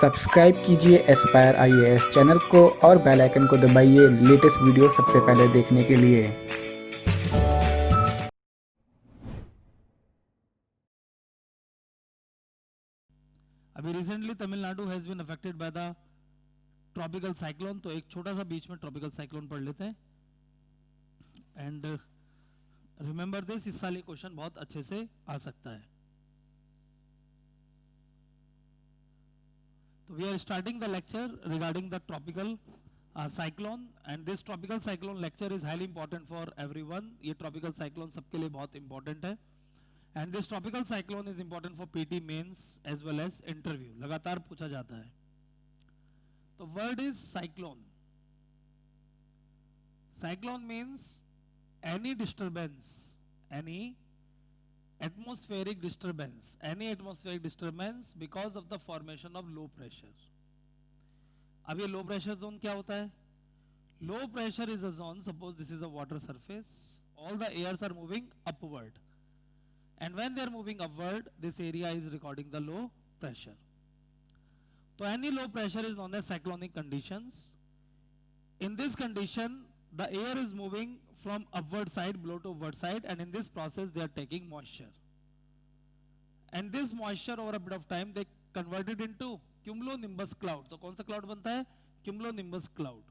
Subscribe कीजिए Aspire IAS channel को और बेल आइकन को दबाइए लेटेस्ट वीडियो सबसे पहले देखने के लिए। अभी recently Tamil Nadu has been affected by the tropical cyclone, तो एक छोटा सा बीच में ट्रॉपिकल साइक्लोन पढ़ लेते हैं एंड रिमेंबर दिस। इस साल ये क्वेश्चन बहुत अच्छे से आ सकता है। तो we are starting the lecture regarding the tropical cyclone and this tropical cyclone lecture is highly important for everyone. ये ट्रॉपिकल साइक्लोन सबके लिए बहुत इंपॉर्टेंट है and this tropical cyclone is important for PT mains as well as interview, लगातार पूछा जाता है। तो word is cyclone. Cyclone means any disturbance, any atmospheric disturbance because of the formation of low pressure. अब ये low pressure zone क्या होता है? Low pressure is a zone, suppose this is a water surface, all the airs are moving upward and when they are moving upward this area is recording the low pressure. So any low pressure is known as cyclonic conditions. In this condition the air is moving from upward side, blow to upward side, and in this process they are taking moisture, and this moisture over a bit of time they convert it into cumulonimbus cloud. तो कौन सा cloud बनता है? Cumulonimbus cloud,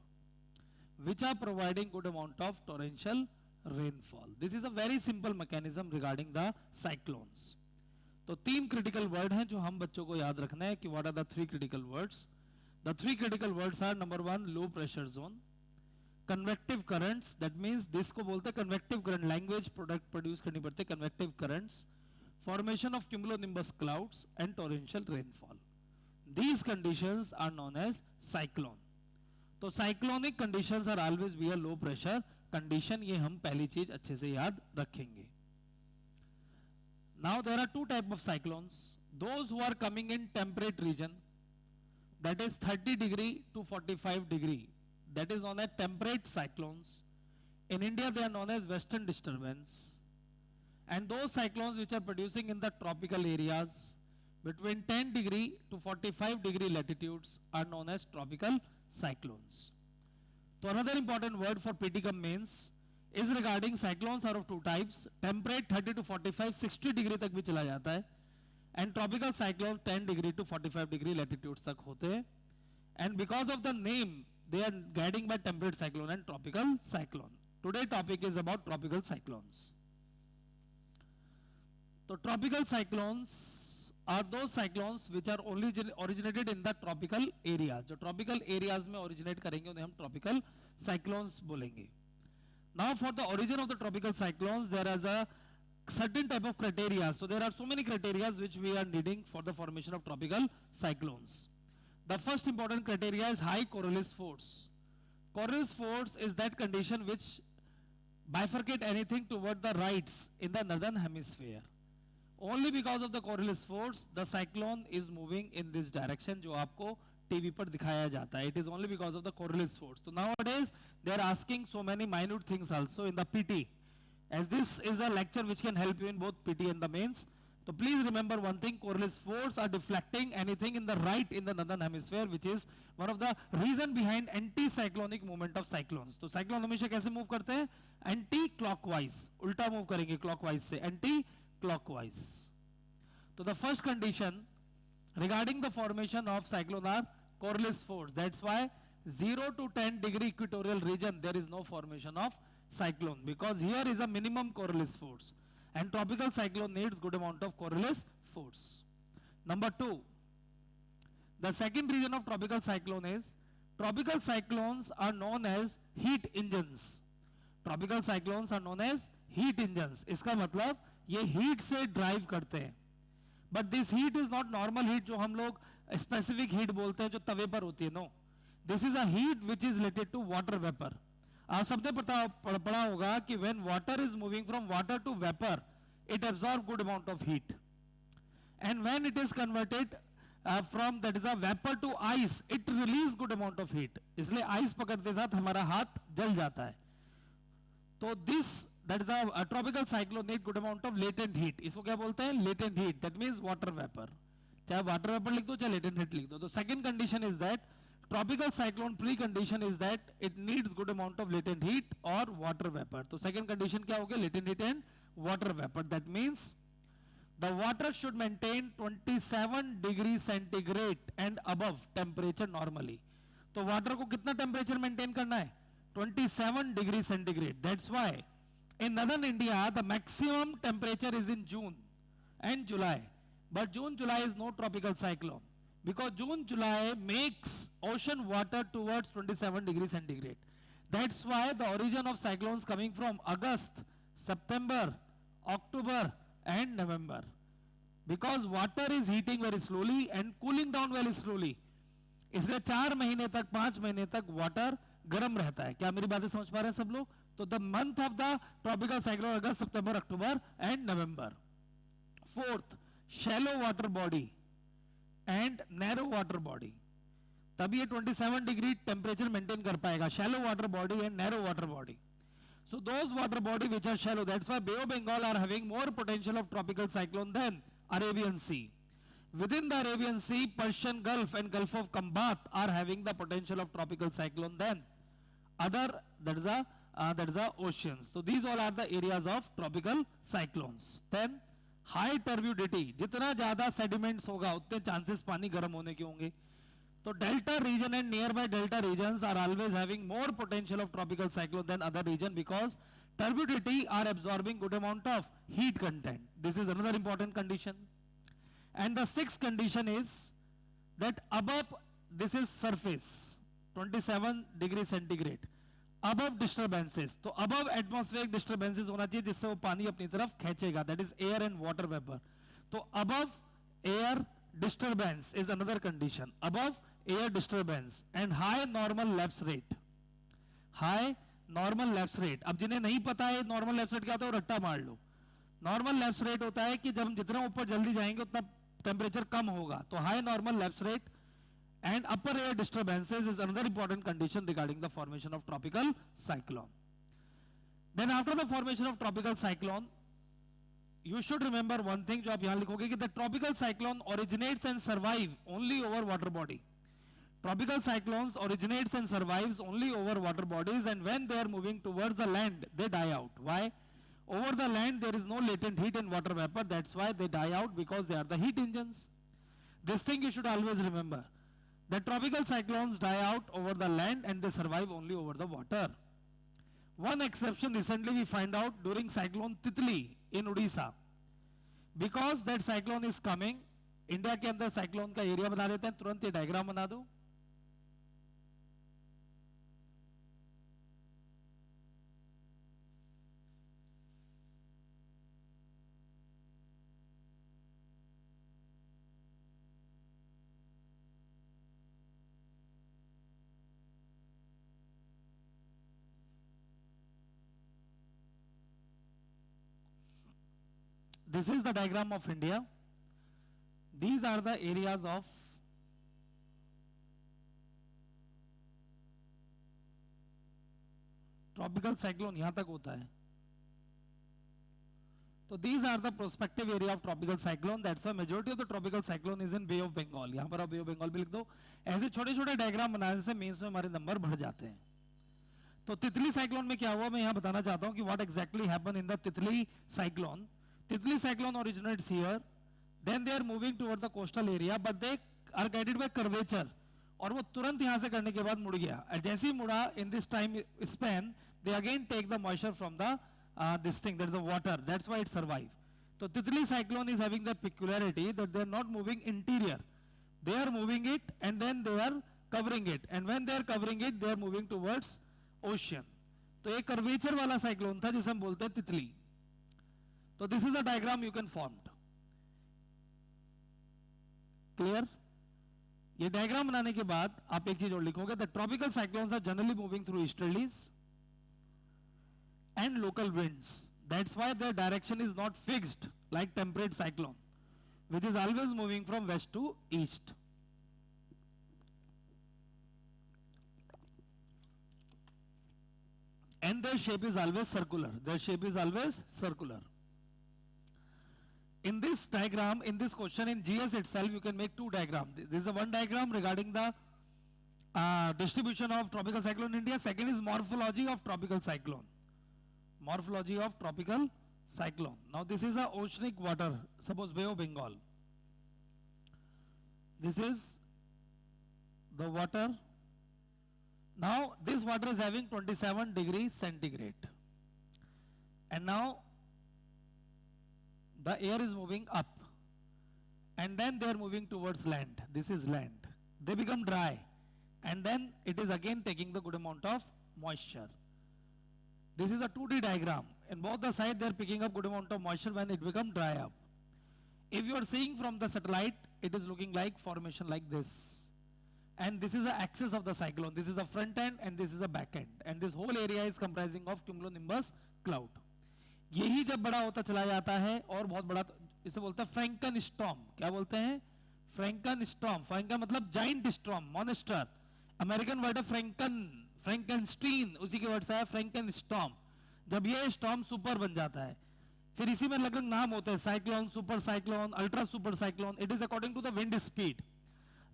which are providing good amount of torrential rainfall. This is a very simple mechanism regarding the cyclones. तो तीन critical word हैं जो हम बच्चों को याद रखना है कि what are the three critical words. The three critical words are number one low pressure zone, convective currents, that means this को बोलते हैं convective current, language product produce करनी पड़ती है, convective currents, formation of cumulonimbus clouds and torrential rainfall. These conditions are known as cyclone. तो cyclonic conditions are always be a low pressure condition. ये हम पहली चीज अच्छे से याद रखेंगे. Now there are two type of cyclones, those who are coming in temperate region, that is 30 degree to 45 degree, that is known as temperate cyclones. In India they are known as western disturbance, and those cyclones which are producing in the tropical areas between 10 degree to 45 degree latitudes are known as tropical cyclones. So another important word for PTCOM mains is regarding cyclones are of two types, temperate 30 to 45 60 degree तक भी चला जाता है, and tropical cyclone 10 degree to 45 degree latitudes तक होते हैं, and because of the name they are guiding by temperate cyclone and tropical cyclone. Today topic is about tropical cyclones. So tropical cyclones are those cyclones which are only originated in the tropical area. जो tropical areas में originate करेंगे उन्हें हम tropical cyclones बोलेंगे. Now for the origin of the tropical cyclones there is a certain type of criteria. So there are so many criteria which we are needing for the formation of tropical cyclones. The first important criteria is high Coriolis force. Coriolis force is that condition which bifurcate anything toward the rights in the northern hemisphere. Only because of the Coriolis force the cyclone is moving in this direction जो आपको TV पर दिखाया जाता है. It is only because of the Coriolis force. So nowadays they are asking so many minute things also in the PT. As this is a lecture which can help you in both PT and the mains. So please remember one thing, Coriolis force are deflecting anything in the right in the northern hemisphere, which is one of the reason behind anti-cyclonic movement of cyclones. तो cyclone हमेशा कैसे move करते हैं? Anti-clockwise, उल्टा move करेंगे clockwise से, anti-clockwise. तो the first condition regarding the formation of cyclone are Coriolis force. That's why 0 to 10 degree equatorial region there is no formation of cyclone because here is a minimum Coriolis force. And tropical cyclone needs good amount of Coriolis force. Number two, the second reason of tropical cyclone is tropical cyclones are known as heat engines. Tropical cyclones are known as heat engines. इसका मतलब ये heat से drive करते हैं. But this heat is not normal heat जो हम लोग specific heat बोलते हैं जो तवे पर होती है. No, this is a heat which is related to water vapor. आप सबने पढ़ा होगा कि when water is moving from water to vapor it absorbs good amount of heat, and when it is converted from that is a vapor to ice it release good amount of heat. इसलिए ice पकड़ते साथ हमारा हाथ जल जाता है. तो this that is a tropical cyclone need good amount of latent heat. इसको क्या बोलते हैं? Latent heat. That means water vapor. चाहे वाटर वेपर लिख दो चाहे लेटेंट हीट लिख दो. तो second condition is that tropical cyclone pre condition is that it needs good amount of latent heat और वाटर वेपर. तो सेकंड कंडीशन क्या हो गया? Latent heat and water vapour. That means the water should maintain 27 degree centigrade and above temperature normally. तो water को कितना temperature maintain करना है? 27 degree centigrade. That's why in northern India the maximum temperature is in June and July. But June July is no tropical cyclone because June July makes ocean water towards 27 degree centigrade. That's why the origin of cyclones coming from August, September, October and November, because water is heating very slowly and cooling down very slowly. इसलिए 4 महीने तक 5 महीने तक water गर्म रहता है. क्या मेरी बातें समझ पा रहे हैं सब लोग? तो the month of the tropical cyclone August, September, October and November. Fourth, shallow water body and narrow water body. तभी ये 27 डिग्री टेम्परेचर मेंटेन कर पाएगा. Shallow water body and narrow water body. So those water body which are shallow, that's why Bay of Bengal are having more potential of tropical cyclone than Arabian Sea. Within the Arabian Sea, Persian Gulf and Gulf of Kambat are having the potential of tropical cyclone than other, that is the oceans. So these all are the areas of tropical cyclones. Then high turbidity, जितना ज़्यादा sediments होगा उतने chances पानी गर्म होने के होंगे. So delta region and nearby delta regions are always having more potential of tropical cyclone than other region because turbidity are absorbing good amount of heat content. This is another important condition. And the sixth condition is that above, this is surface 27 degree centigrade, above disturbances. तो above atmospheric disturbances होना चाहिए जिससे वो पानी अपनी तरफ खींचेगा. That is air and water vapor. तो above air disturbance is another condition. Above air disturbance and high normal lapse rate. High normal lapse rate. अब जिन्हें नहीं पता है normal lapse rate क्या होता है, रट्टा मार लो. Normal lapse rate होता है कि जब हम जितना ऊपर जल्दी जाएंगे उतना टेम्परेचर कम होगा. तो high normal lapse rate and upper air disturbances is another important condition regarding the formation of tropical cyclone. Then after the formation of tropical cyclone, you should remember one thing जो आप यहाँ लिखोगे कि the tropical cyclone originates and survive only over water body. Tropical cyclones originates and survives only over water bodies, and when they are moving towards the land, they die out. Why? Over the land there is no latent heat and water vapor. That's why they die out, because they are the heat engines. This thing you should always remember. The tropical cyclones die out over the land and they survive only over the water. One exception recently we find out during cyclone Titli in Odisha. Because that cyclone is coming, India के अंदर cyclone का area बना देते हैं. तुरंत ये diagram बना दो. This is the diagram of India. These are the areas of tropical cyclone. यहाँ तक होता है. So these are the prospective area of tropical cyclone. That's why majority of the tropical cyclone is in Bay of Bengal. यहाँ पर आप Bay of Bengal भी लिख दो. ऐसे छोटे-छोटे डायग्राम बनाने से मेंस में हमारे नंबर बढ़ जाते हैं. तो तितली साइक्लोन में क्या हुआ मैं यहाँ बताना चाहता हूँ कि what exactly happened in the तितली cyclone. तितली cyclone originates here. Then they are moving toward the coastal area, but they are guided by curvature. और वो तुरंत यहाँ से करने के बाद मुड़ गया. जैसे ही मुड़ा, in this time span, they again take the moisture from the this thing, that is the water. That's why it survives. So Titli cyclone is having the peculiarity that they are not moving interior. They are moving it and then they are covering it. And when they are covering it, they are moving towards ocean. तो एक curvature वाला cyclone था जिसे हम बोलते हैं तितली. तो this is a diagram you can form. Clear? ये डायग्राम बनाने के बाद आप एक चीज और लिखोगे, the tropical cyclones are generally moving through easterlies and local winds. That's why their direction is not fixed like temperate cyclone, which is always moving from west to east. And their shape is always circular. Their shape is always circular. in this diagram, in this question in GS itself, you can make two diagrams. This is a one diagram regarding the distribution of tropical cyclone in India. Second is morphology of tropical cyclone. Morphology of tropical cyclone. Now this is a oceanic water, suppose Bay of Bengal. This is the water. Now this water is having 27 degrees centigrade. And now the air is moving up. And then they are moving towards land. This is land. They become dry. And then it is again taking the good amount of moisture. This is a 2D diagram. In both the sides they are picking up good amount of moisture when it becomes dry up. If you are seeing from the satellite, it is looking like formation like this. And this is the axis of the cyclone. This is the front end and this is the back end. And this whole area is comprising of cumulonimbus cloud. यही जब बड़ा होता चला जाता है और बहुत बड़ा, इसे बोलते हैं फ्रैंकन स्टॉर्म. क्या बोलते हैं? फ्रैंकन स्टॉर्म. फ्रैंकन मतलब giant storm, monster. American word है फ्रैंकन, फ्रैंकनस्टीन, उसी के वर्ड से है फ्रैंकन स्टॉर्म. जब ये स्टॉर्म सुपर बन जाता है, फिर इसी में अलग अलग नाम होते हैं, cyclone, super cyclone, ultra super cyclone. It is according to the wind speed.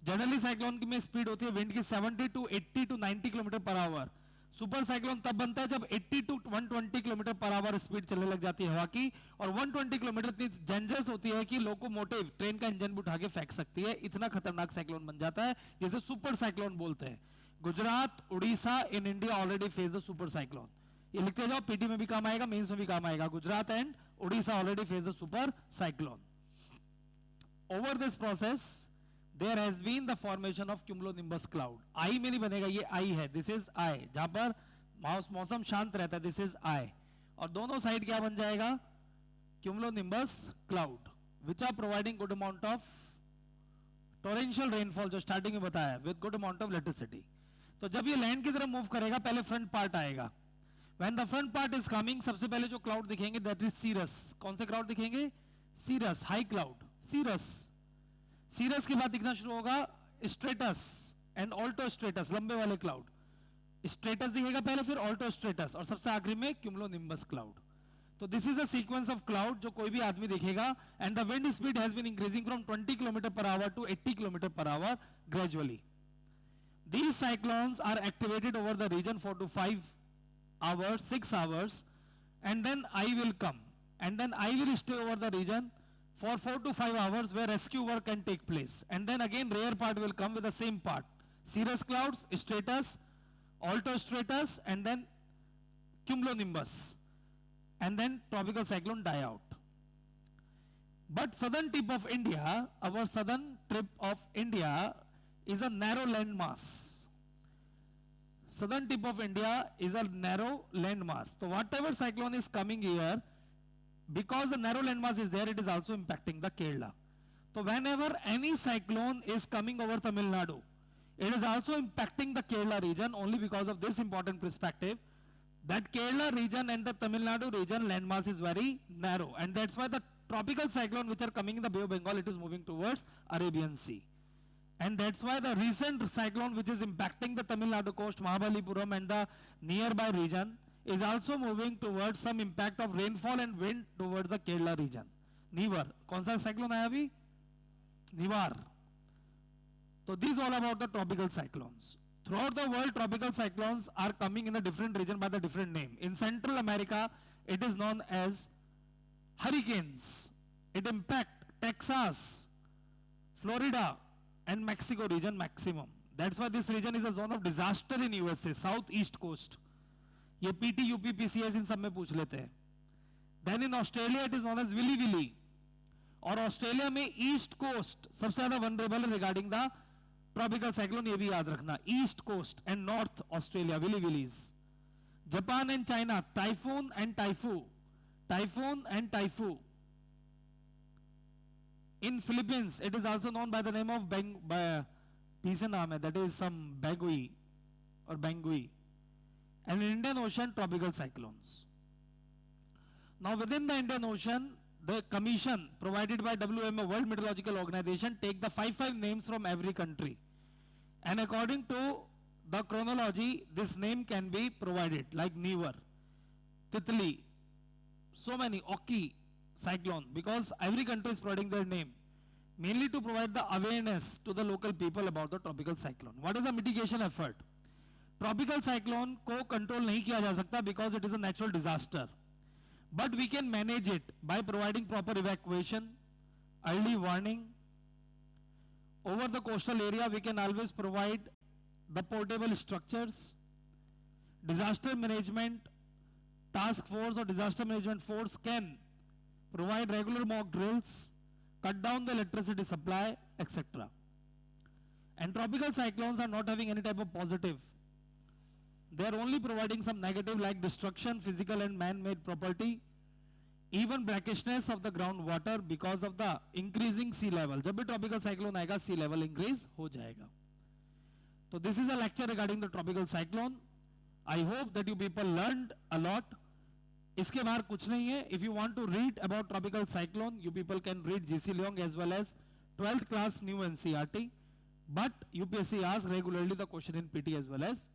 Generally cyclone की में स्पीड होती है विंड की 70 to 80 to 90 kilometre per hour. Super cyclone तब बनता है जब 80 to 120 kilometre per hour speed चलने लग जाती है हवा की, और 120 किलोमीटर इतनी डेंजरस होती है कि लोकोमोटिव ट्रेन का इंजन भी उठा के फेंक सकती है. इतना खतरनाक साइक्लोन बन जाता है, जिसे सुपर साइक्लोन बोलते हैं. Gujarat, Orissa in India already face the super cyclone. ये लिखते जाओ, पीटी में भी काम आएगा, मेंस में भी काम आएगा. Gujarat and Orissa already face the super cyclone. Over this process there has been the formation of cumulonimbus cloud. आई में नहीं बनेगा, ये आई है, this is I, जहां पर मौसम शांत रहता है, this is I. और दोनों साइड क्या बन जाएगा? cumulonimbus cloud, which are providing good amount of torrential rainfall, जो स्टार्टिंग में बताया, with good amount of electricity. तो जब ये लैंड की तरफ मूव करेगा, पहले फ्रंट पार्ट आएगा. When the front part is coming, सबसे पहले जो क्लाउड दिखेंगे, that is cirrus. कौन से क्लाउड दिखेंगे? cirrus, high cloud, cirrus. Cirrus के बाद दिखना शुरू होगा स्ट्रेटस एंड ऑल्टो स्ट्रेटस, लंबे वाले क्लाउड. स्ट्रेटस दिखेगा पहले, फिर ऑल्टो स्ट्रेटस, और सबसे आखिरी में क्यूमुलोनिम्बस क्लाउड. तो this is a sequence of cloud जो कोई भी आदमी देखेगा. And the wind speed has been increasing from 20 kilometre per hour to 80 kilometre per hour gradually. These cyclones are activated over the region 4 to 5 hours, 6 hours, and then I will come, and then I will stay over the region for 4 to 5 hours where rescue work can take place. And then again rare part will come with the same part, cirrus clouds, stratus, alto stratus, and then cumulonimbus, and then tropical cyclone die out. But southern tip of India, our southern tip of India is a narrow landmass. Southern tip of India is a narrow landmass. So whatever cyclone is coming here, because the narrow landmass is there, it is also impacting the Kerala. So whenever any cyclone is coming over Tamil Nadu, it is also impacting the Kerala region, only because of this important perspective, that Kerala region and the Tamil Nadu region landmass is very narrow, and that's why the tropical cyclone which are coming in the Bay of Bengal, it is moving towards Arabian Sea. And that's why the recent cyclone which is impacting the Tamil Nadu coast, Mahabalipuram and the nearby region, is also moving towards some impact of rainfall and wind towards the Kerala region. Nivar, कौन सा cyclone आया अभी? Nivar. So these all about the tropical cyclones. Throughout the world, tropical cyclones are coming in a different region by the different name. In Central America, it is known as hurricanes. It impact Texas, Florida, and Mexico region maximum. That's why this region is a zone of disaster in USA, southeast coast. ये PT, UP, PCS इन सब में पूछ लेते हैं. Then in Australia it is known as willy willy, और Australia में east coast सबसे ज्यादा vulnerable regarding the tropical cyclone, ये भी याद रखना. East coast and north Australia willy willies. Japan and China typhoon and typhoo, typhoon and typhoo. In Philippines it is also known by the name of पीछे नाम है, that is some बैंगुई और बैंगुई. And in Indian Ocean, tropical cyclones. Now within the Indian Ocean, the commission provided by WMO, World Meteorological Organization, take the 5 names from every country. And according to the chronology, this name can be provided, like Nivar, Titli, so many, Oki, cyclone, because every country is providing their name, mainly to provide the awareness to the local people about the tropical cyclone. What is the mitigation effort? Tropical cyclone को control नहीं किया जा सकता because it is a natural disaster, but we can manage it by providing proper evacuation, early warning. Over the coastal area, we can always provide the portable structures, disaster management task force or disaster management force can provide regular mock drills, cut down the electricity supply, etc. And tropical cyclones are not having any type of positive. They are only providing some negative like destruction, physical and man-made property, even blackishness of the groundwater because of the increasing sea level. जब भी tropical cyclone आएगा, sea level increase हो जाएगा. So this is a lecture regarding the tropical cyclone. I hope that you people learned a lot. इसके बाहर कुछ नहीं है. If you want to read about tropical cyclone, you people can read GC Leong as well as 12th class new NCERT. But UPSC asks regularly the question in PT as well as